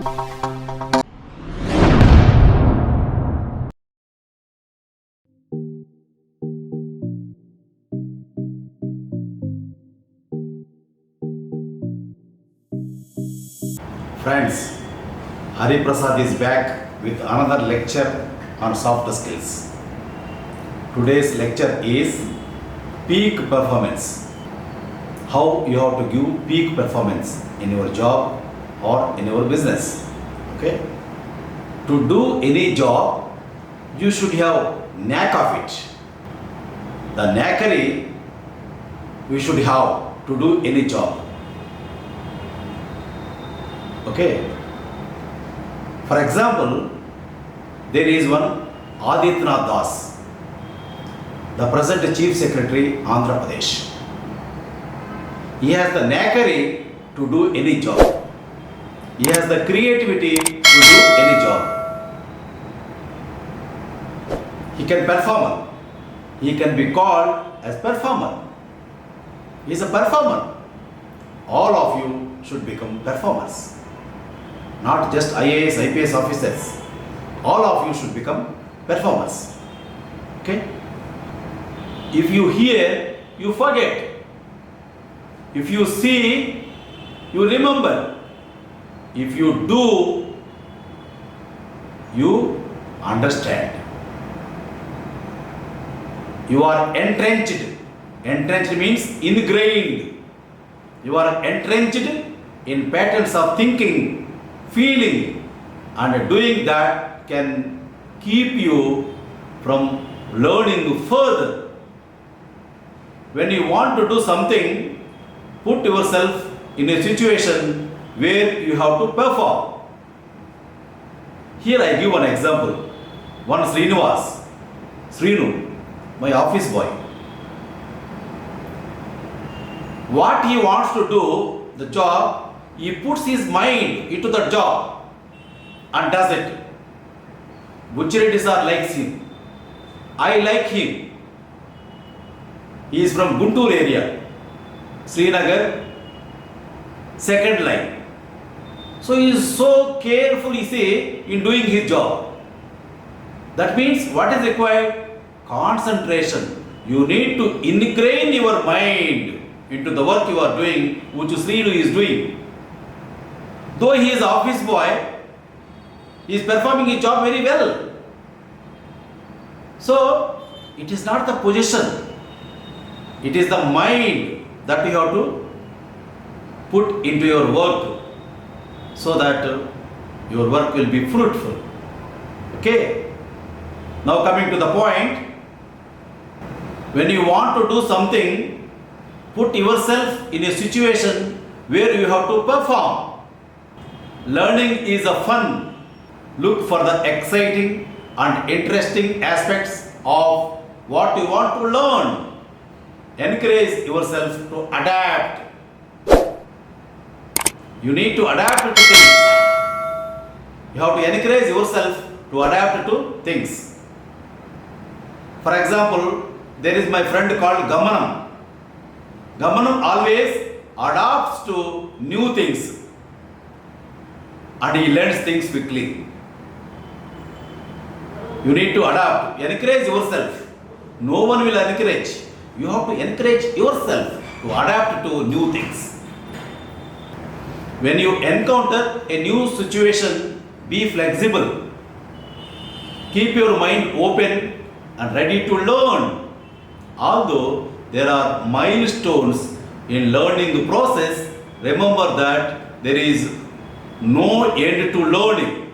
Friends, Hari Prasad is back with another lecture on soft skills. Today's lecture is peak performance. How you have to give peak performance in your job or in your business. Okay? To do any job, you should have knack of it. The knackery we should have to do any job. Okay. For example, there is one Adityanath Das, the present Chief Secretary, Andhra Pradesh. He has the knackery to do any job. He has the creativity to do any job. He can perform. He can be called as performer. He is a performer. All of you should become performers. Not just IAS, IPS officers. All of you should become performers. Okay? If you hear, you forget. If you see, you remember. If you do, you understand. You are entrenched. Entrenched means ingrained. You are entrenched in patterns of thinking, feeling, and doing that can keep you from learning further. When you want to do something, put yourself in a situation where you have to perform. Here I give one example. One Srinu, my office boy. What he wants to do, the job, he puts his mind into the job and does it. Butchereddy sir likes him. I like him. He is from Guntur area, Srinagar, second line. So he is so careful, you see, in doing his job. That means what is required? Concentration. You need to ingrain your mind into the work you are doing, which Srinu is doing. Though he is office boy, he is performing his job very well. So, it is not the position, it is the mind that you have to put into your work so that your work will be fruitful. Okay? Now coming to the point, when you want to do something, put yourself in a situation where you have to perform. Learning is a fun. Look for the exciting and interesting aspects of what you want to learn. Encourage yourself to adapt. You need to adapt to things. You have to encourage yourself to adapt to things. For example, there is my friend called Gamanam. Gamanam always adapts to new things and he learns things quickly. You need to adapt. Encourage yourself. No one will encourage. You have to encourage yourself to adapt to new things. When you encounter a new situation, be flexible. Keep your mind open and ready to learn. Although there are milestones in learning the process, remember that there is no end to learning.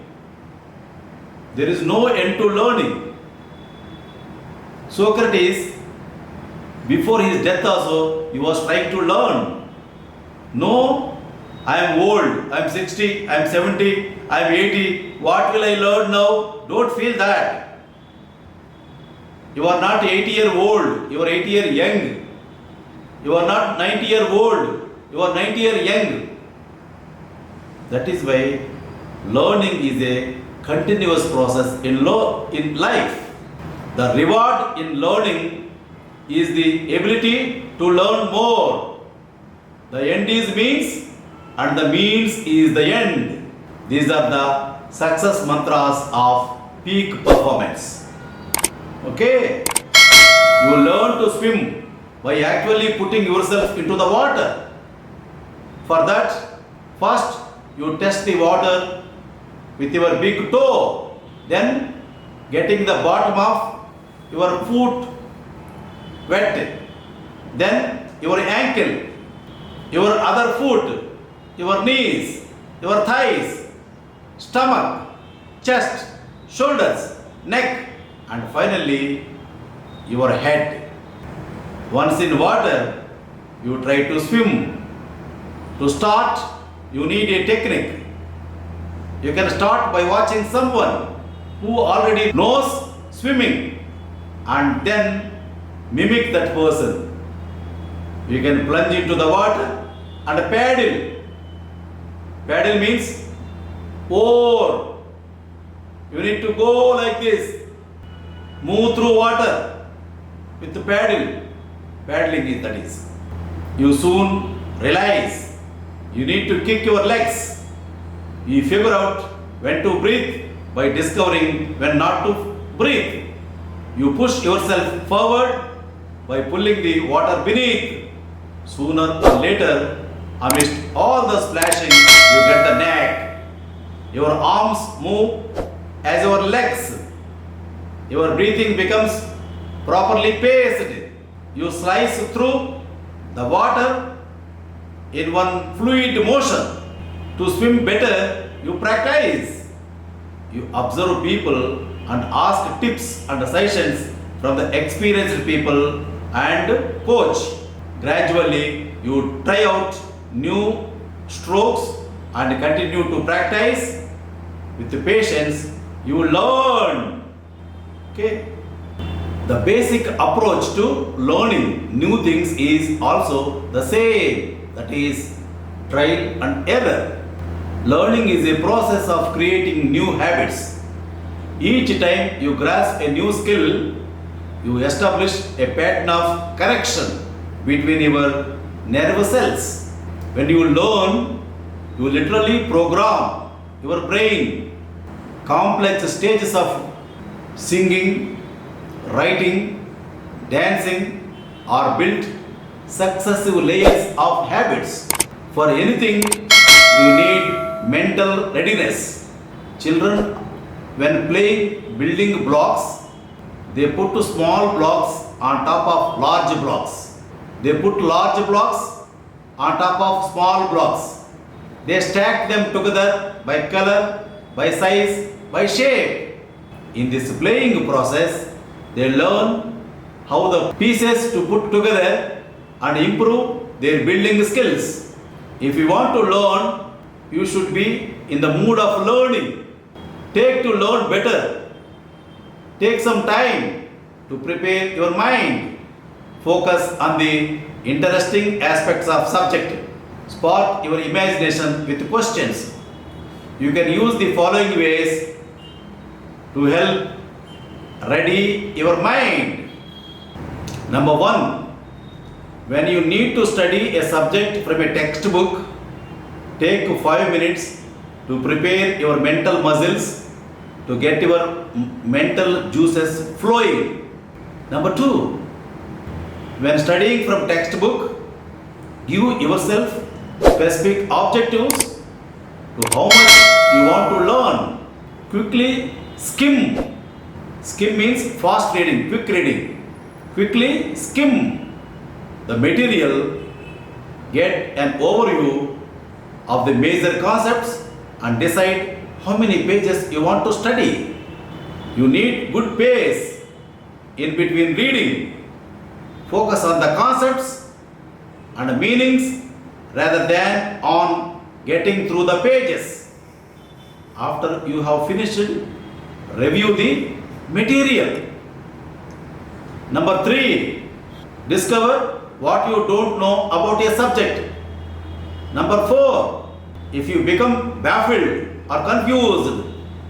There is no end to learning. Socrates, before his death also, he was trying to learn. No, I am old, I am 60, I am 70, I am 80. What will I learn now? Don't feel that. You are not 80-year-old, you are 80-year young. You are not 90-year-old, you are 90-year young. That is why learning is a continuous process in life. The reward in learning is the ability to learn more. The end is means and the means is the end. These are the success mantras of peak performance. Okay? You learn to swim by actually putting yourself into the water. For that, first you test the water with your big toe, then getting the bottom of your foot wet, then your ankle, your other foot, your knees, your thighs, stomach, chest, shoulders, neck, and finally your head. Once in water, you try to swim. To start, you need a technique. You can start by watching someone who already knows swimming and then mimic that person. You can plunge into the water and paddle. Paddle means oar. You need to go like this. Move through water with the paddle. Paddling is that is. You soon realize you need to kick your legs. You figure out when to breathe by discovering when not to breathe. You push yourself forward by pulling the water beneath. Sooner or later, amidst all the splashing, you get the knack. Your arms move as your legs. Your breathing becomes properly paced. You slice through the water in one fluid motion. To swim better, you practice. You observe people and ask tips and suggestions from the experienced people and coach. Gradually, you try out new strokes and continue to practice. With patience, you learn. Okay? The basic approach to learning new things is also the same. That is trial and error. Learning is a process of creating new habits. Each time you grasp a new skill, you establish a pattern of correction between your nerve cells. When you learn, you literally program your brain. Complex stages of singing, writing, dancing are built successive layers of habits. For anything, you need mental readiness. Children, when playing building blocks, they put small blocks on top of large blocks. They put large blocks on top of small blocks. They stack them together by color, by size, by shape. In this playing process, they learn how the pieces to put together and improve their building skills. If you want to learn, you should be in the mood of learning. Take to learn better. Take some time to prepare your mind. Focus on the interesting aspects of subject. Spark your imagination with questions. You can use the following ways to help ready your mind. Number 1, when you need to study a subject from a textbook, take 5 minutes to prepare your mental muscles to get your mental juices flowing. Number 2, when studying from textbook, give yourself specific objectives to how much you want to learn. Quickly skim. Skim means fast reading, quick reading. Quickly skim the material, get an overview of the major concepts and decide how many pages you want to study. You need good pace in between reading. Focus on the concepts and meanings rather than on getting through the pages. After you have finished, review the material. Number 3, discover what you don't know about a subject. Number 4, if you become baffled or confused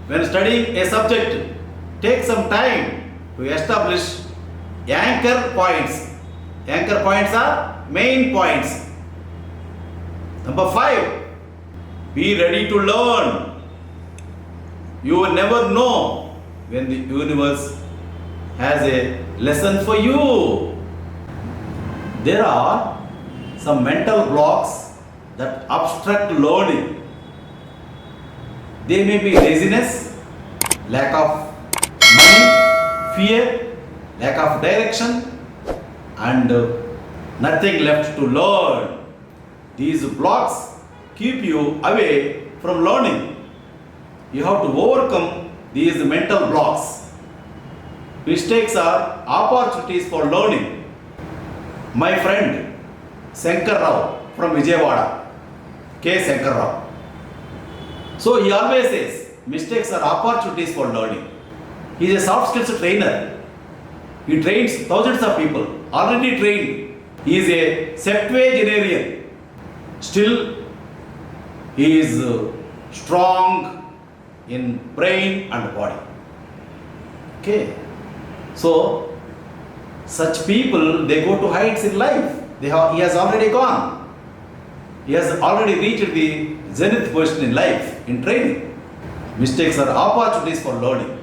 when studying a subject, take some time to establish anchor points. Anchor points are main points. Number 5, be ready to learn. You will never know when the universe has a lesson for you. There are some mental blocks that obstruct learning. They may be laziness, lack of money, fear, lack of direction, and nothing left to learn. These blocks keep you away from learning. You have to overcome these mental blocks. Mistakes are opportunities for learning. My friend Shankar Rao from Vijayawada, K. Shankar Rao. So he always says mistakes are opportunities for learning. He is a soft skills trainer. He trains thousands of people, already trained. He is a septuagenarian. Still, he is strong in brain and body. Okay. So, such people, they go to heights in life. He has already gone. He has already reached the zenith position in life, in training. Mistakes are opportunities for learning.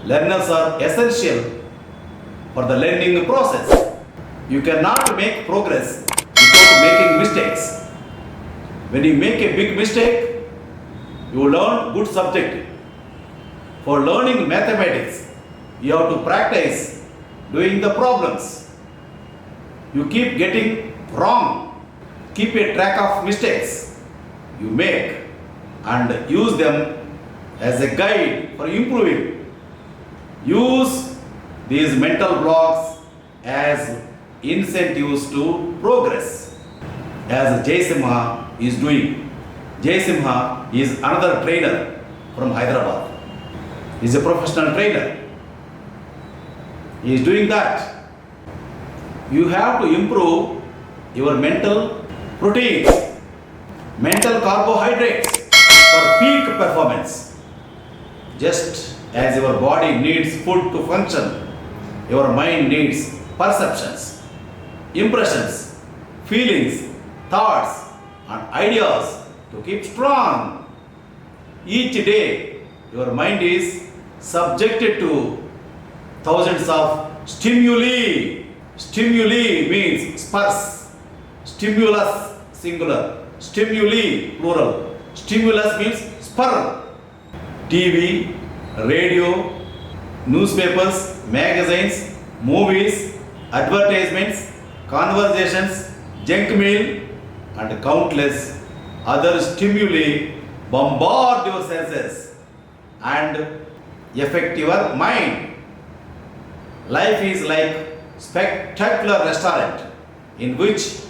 Learners are essential for the learning process. You cannot make progress without making mistakes. When you make a big mistake, you learn good subject. For learning mathematics, you have to practice doing the problems. You keep getting wrong. Keep a track of mistakes you make and use them as a guide for improving. Use these mental blocks as incentives to progress, as Jai Simha is doing. Jai Simha is another trainer from Hyderabad. He is a professional trainer. He is doing that. You have to improve your mental proteins, mental carbohydrates for peak performance. Just as your body needs food to function, your mind needs perceptions, impressions, feelings, thoughts, and ideas to keep strong. Each day, your mind is subjected to thousands of stimuli. Stimuli means spurs. Stimulus singular. Stimuli plural. Stimulus means spur. TV, radio, newspapers, magazines, movies, advertisements, conversations, junk mail, and countless other stimuli bombard your senses and affect your mind. Life is like spectacular restaurant in which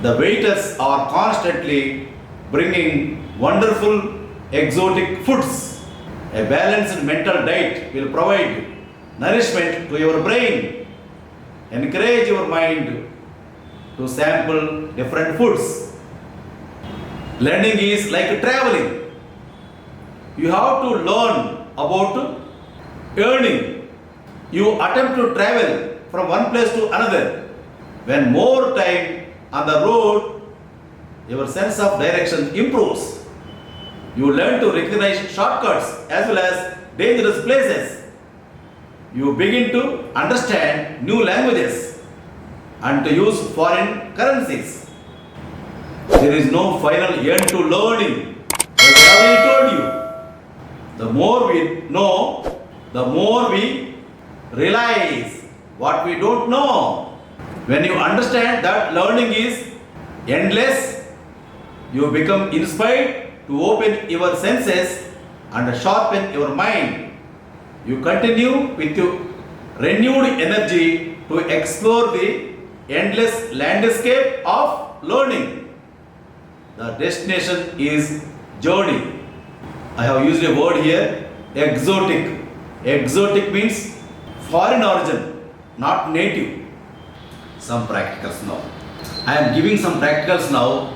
the waiters are constantly bringing wonderful exotic foods. A balanced mental diet will provide nourishment to your brain. Encourage your mind to sample different foods. Learning is like traveling. You have to learn about earning. You attempt to travel from one place to another. When more time on the road, your sense of direction improves. You learn to recognize shortcuts as well as dangerous places. You begin to understand new languages and to use foreign currencies. There is no final end to learning. As I already told you, the more we know, the more we realize what we don't know. When you understand that learning is endless, you become inspired to open your senses and sharpen your mind. You continue with your renewed energy to explore the endless landscape of learning. The destination is journey. I have used a word here, exotic. Exotic means foreign origin, not native. Some practicals now. I am giving some practicals now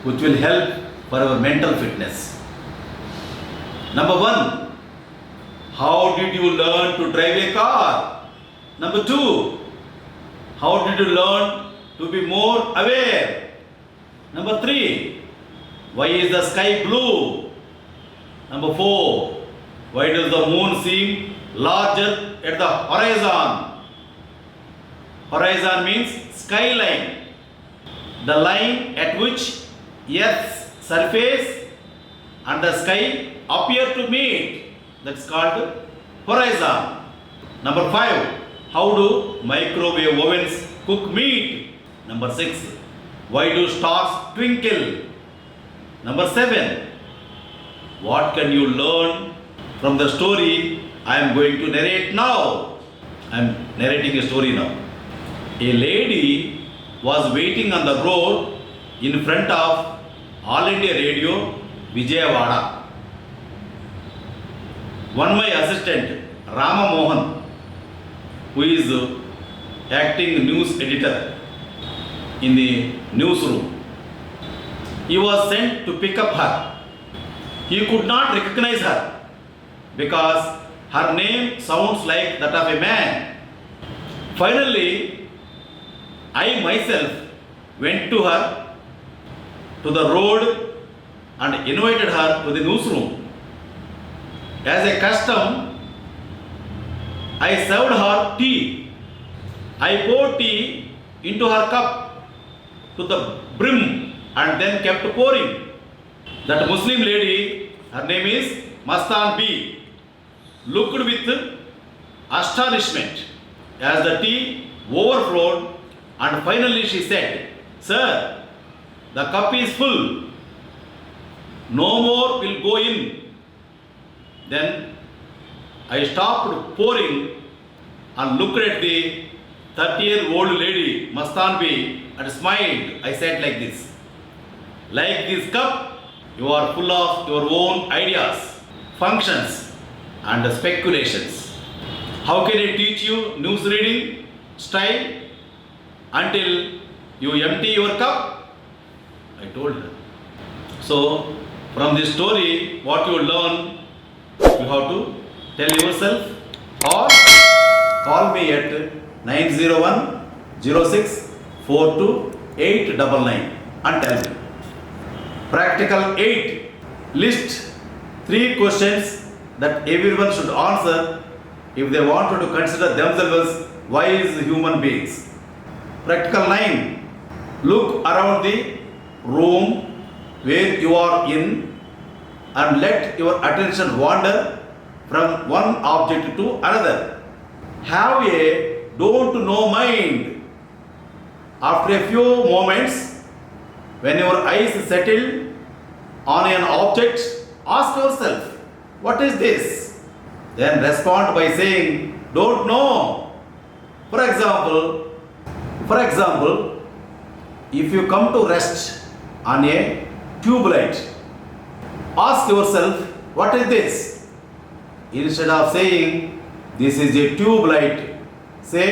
which will help for our mental fitness. Number 1, how did you learn to drive a car? Number 2, how did you learn to be more aware? Number 3, why is the sky blue? Number 4. Why does the moon seem larger at the horizon? Horizon means skyline. The line at which Earth's surface and the sky appear to meet. That's called horizon. Number 5. How do microwave ovens cook meat? Number 6. Why do stars twinkle? Number 7. What can you learn from the story I am going to narrate now? I am narrating a story now. A lady was waiting on the road in front of All India Radio, Vijayawada. One my assistant, Rama Mohan, who is acting news editor in the newsroom, he was sent to pick up her. He could not recognize her because her name sounds like that of a man. Finally, I myself went to her to the road and invited her to the newsroom. As a custom, I served her tea. I poured tea into her cup to the brim and then kept pouring. That Muslim lady, her name is Mastan B, looked with astonishment as the tea overflowed, and finally she said, "Sir, the cup is full. No more will go in." Then I stopped pouring and looked at the 30-year-old lady, Mastan B, and smiled. I said like this, "Like this cup, you are full of your own ideas, functions, and speculations. How can I teach you news reading style until you empty your cup?" I told her. So, from this story, what you learn, you have to tell yourself or call me at 901 06 42 899 and tell me. Practical 8. List 3 questions that everyone should answer if they wanted to consider themselves wise human beings. Practical 9. Look around the room where you are in and let your attention wander from one object to another. Have a don't know mind. After a few moments, when your eyes settle on an object, ask yourself, "What is this?" Then respond by saying, "Don't know." For example, if you come to rest on a tube light, ask yourself, "What is this?" Instead of saying, "This is a tube light," say,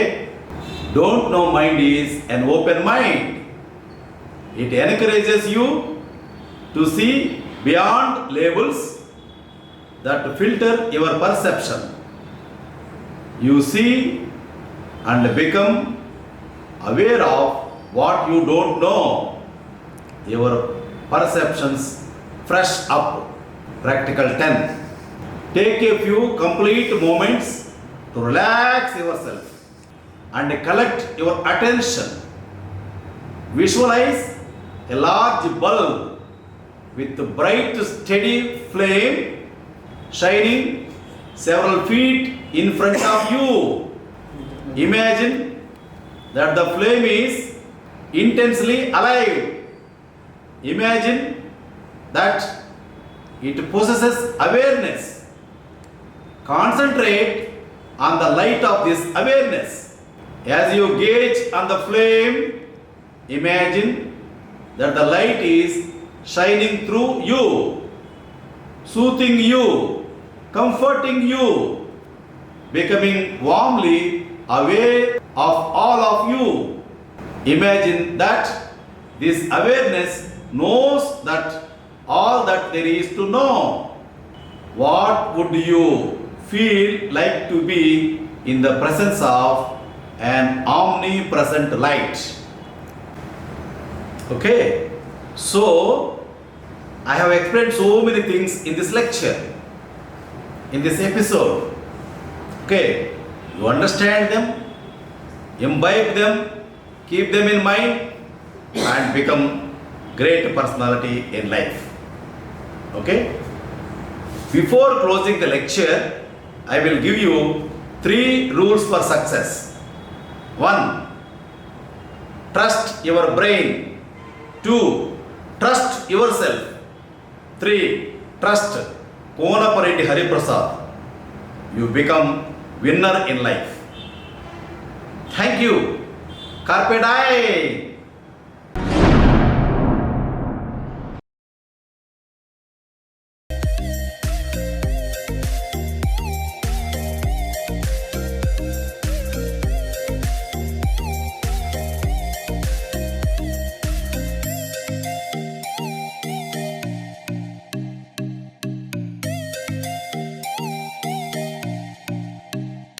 "Don't know mind is an open mind." It encourages you to see beyond labels that filter your perception. You see and become aware of what you don't know. Your perceptions fresh up. Practical 10. Take a few complete moments to relax yourself and collect your attention. Visualize a large bulb with a bright, steady flame shining several feet in front of you. Imagine that the flame is intensely alive. Imagine that it possesses awareness. Concentrate on the light of this awareness. As you gaze on the flame, imagine that the light is shining through you, soothing you, comforting you, becoming warmly aware of all of you. Imagine that this awareness knows that all that there is to know. What would you feel like to be in the presence of an omnipresent light? Okay, so I have explained so many things in this lecture, in this episode. Okay, you understand them, imbibe them, keep them in mind, and become great personality in life. Okay? Before closing the lecture, I will give you 3 rules for success. 1. Trust your brain. 2. Trust yourself. 3. Trust Konapareddy Hariprasad. You become winner in life. Thank you. Carpe diem.